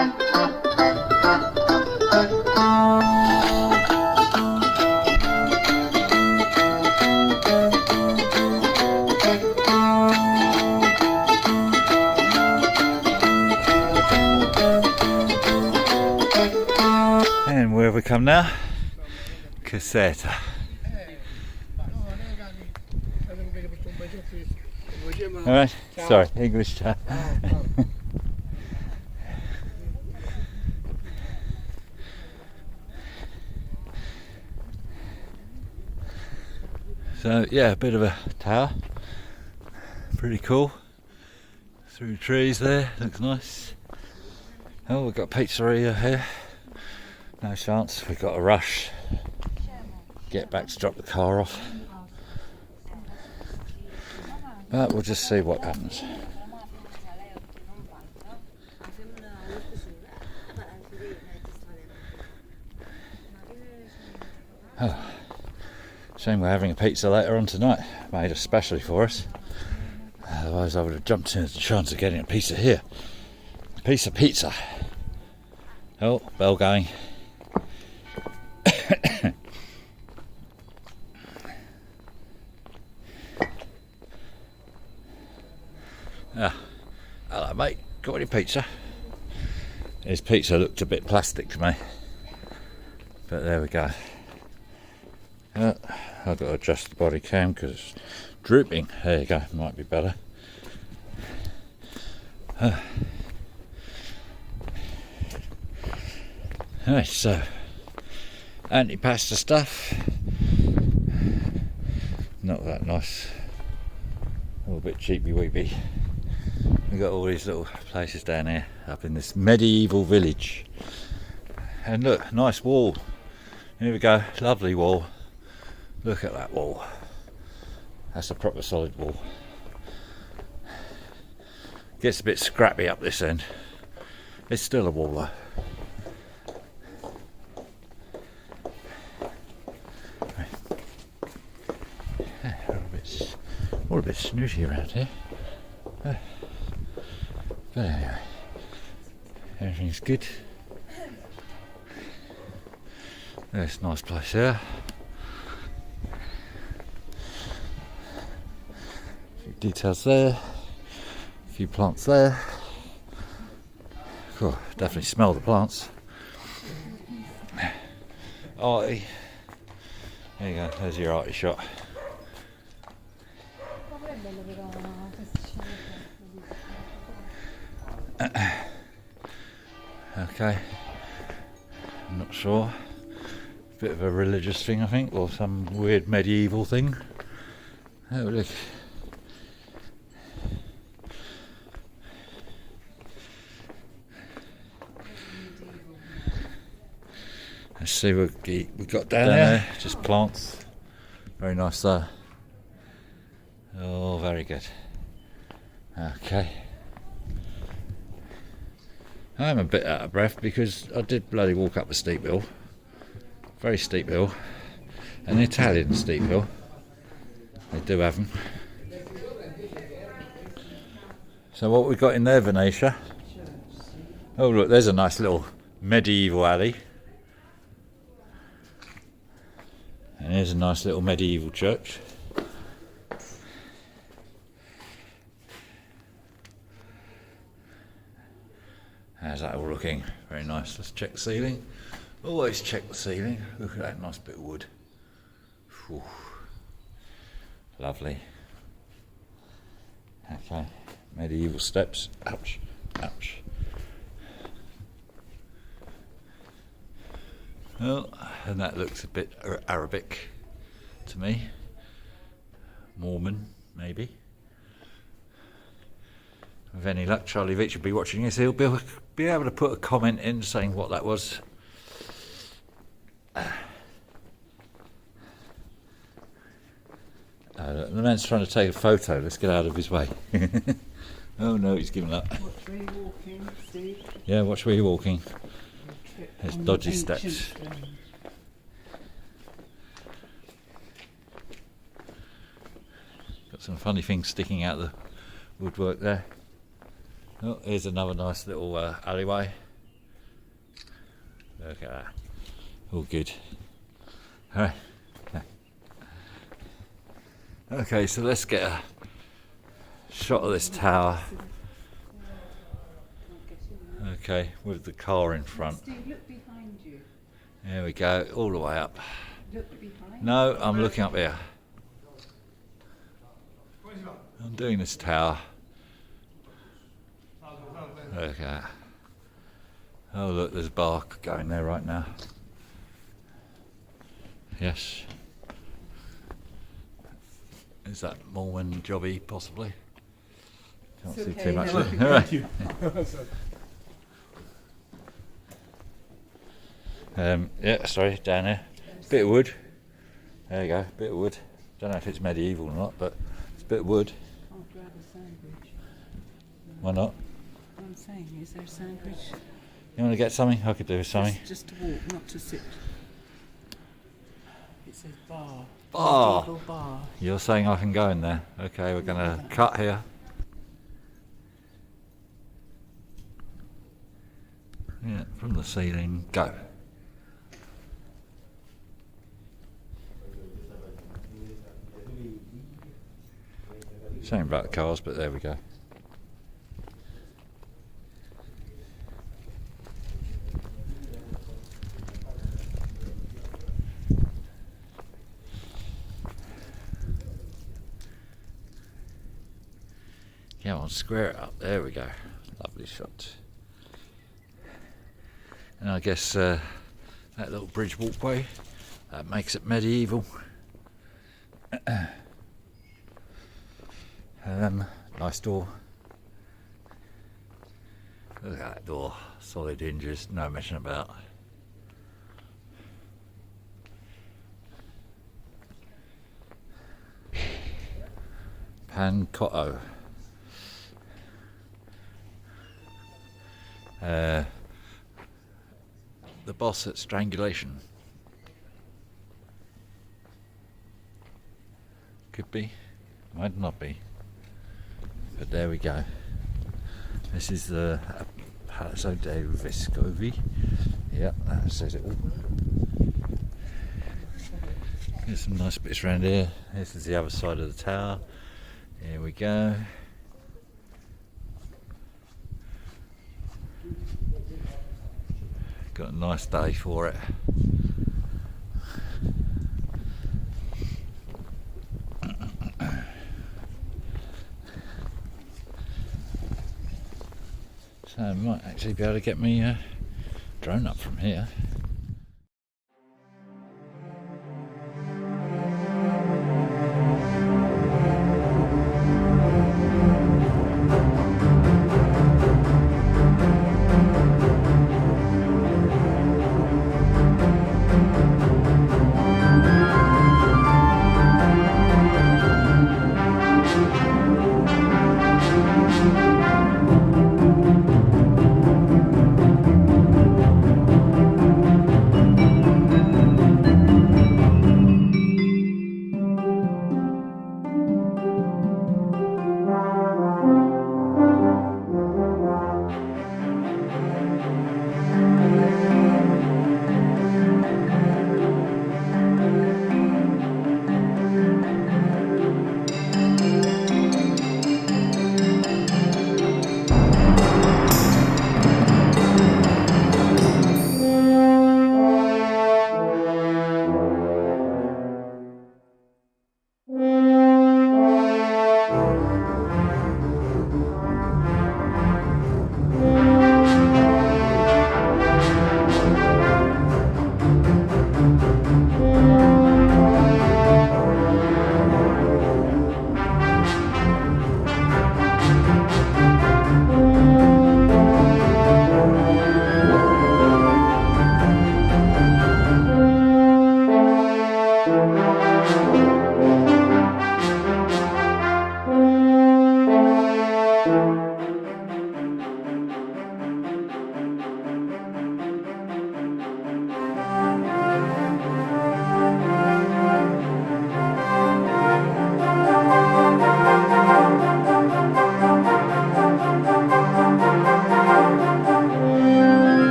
And where have we come now? Caserta. Alright, sorry, English chat. So yeah, a bit of a tower, pretty cool, through trees there, looks nice. Oh, we've got a pizzeria here, no chance, we've got to rush, get back to drop the car off, but we'll just see what happens. Oh. Shame we're having a pizza later on tonight, made especially for us. Otherwise I would have jumped into the chance of getting a pizza here. A piece of pizza. Oh, bell going. Hello mate, got any pizza? His pizza looked a bit plastic to me. But there we go. I've got to adjust the body cam because it's drooping. There you go, might be better. Alright, so anti-pasta stuff. Not that nice. A little bit cheapy weepy. We've got all these little places down here up in this medieval village. And look, nice wall. Here we go, lovely wall. Look at that wall. That's a proper solid wall. Gets a bit scrappy up this end. It's still a wall though. Yeah, all a bit snooty around here. But anyway, everything's good. There's a nice place there. Details there, a few plants there. Cool, definitely smell the plants. Arty. There you go, there's your arty shot. Okay, I'm not sure. Bit of a religious thing, I think, or some weird medieval thing. Oh, look. Let's see what we got down there. Just plants. Very nice there. Oh, very good. Okay. I'm a bit out of breath because I did bloody walk up a steep hill. Very steep hill. An Italian steep hill. They do have them. So what we got in there, Venetia? Oh look, there's a nice little medieval alley. And here's a nice little medieval church. How's that all looking? Very nice. Let's check the ceiling. Always check the ceiling. Look at that nice bit of wood. Whew. Lovely. Okay, medieval steps. Ouch, ouch. Well, and that looks a bit Arabic to me. Mormon, maybe. With any luck, Charlie Veach will be watching this. He'll be able to put a comment in saying what that was. The man's trying to take a photo. Let's get out of his way. Oh no, he's given up. Watch where you're walking, Steve. Yeah, watch where you're walking. There's dodgy steps. Got some funny things sticking out the woodwork there. Oh, here's another nice little alleyway. Look at that. All good. Alright. Okay, so let's get a shot of this tower. Okay, with the car in front. Steve, look behind you. There we go, all the way up. Look behind. No, I'm looking up here. I'm doing this tower. Look at that. Oh look, there's a bar going there right now. Yes. Is that Mormon jobby, possibly? Can't It's see okay, too much. no. Alright. Yeah, sorry, down there. Bit of wood. There you go, bit of wood. Don't know if it's medieval or not, but it's a bit of wood. I'll grab a sandwich. Why not? I'm saying, is there a sandwich? You want to get something? I could do with something. Just to walk, not to sit. It says bar. Bar. Medieval bar. You're saying I can go in there. Okay, we're going to cut here. Yeah, from the ceiling, go. Shame about the cars, but there we go. Come on, square it up. There we go. Lovely shot. And I guess that little bridge walkway, that makes it medieval. Nice door. Look at that door. Solid hinges, no messing about. Pancotto. The boss at Strangulation. Could be, might not be. But there we go. This is the Palazzo Vescovado. Yep, that says it all. There's some nice bits around here. This is the other side of the tower. Here we go. Got a nice day for it. So I might actually be able to get me drone up from here.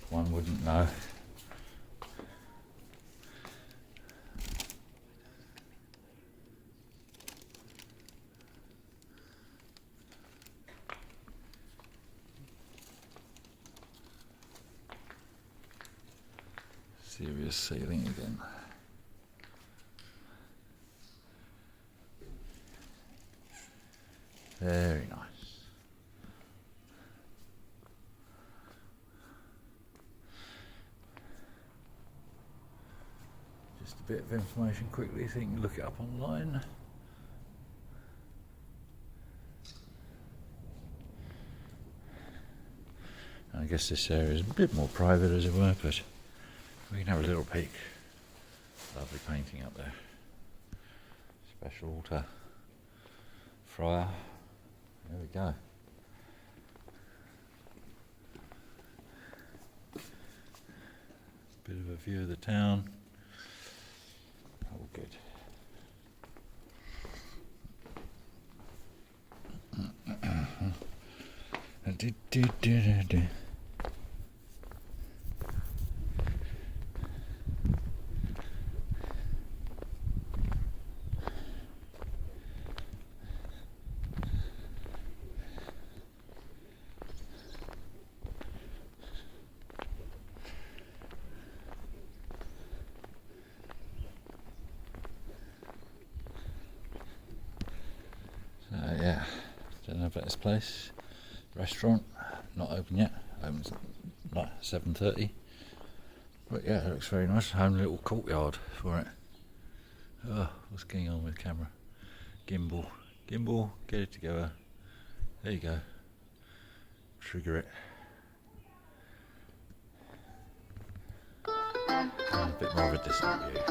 One wouldn't know. Serious ceiling again. Very nice. Just a bit of information quickly so you can look it up online. I guess this area is a bit more private as it were, but we can have a little peek. Lovely painting up there. Special water fryer. There we go. Bit of a view of the town. All good. Yeah, don't know about this place. Restaurant, not open yet. Opens like 7:30. But yeah, it looks very nice. Home little courtyard for it. Oh, what's going on with the camera? Gimbal, get it together. There you go. Trigger it. And a bit more of a distant view.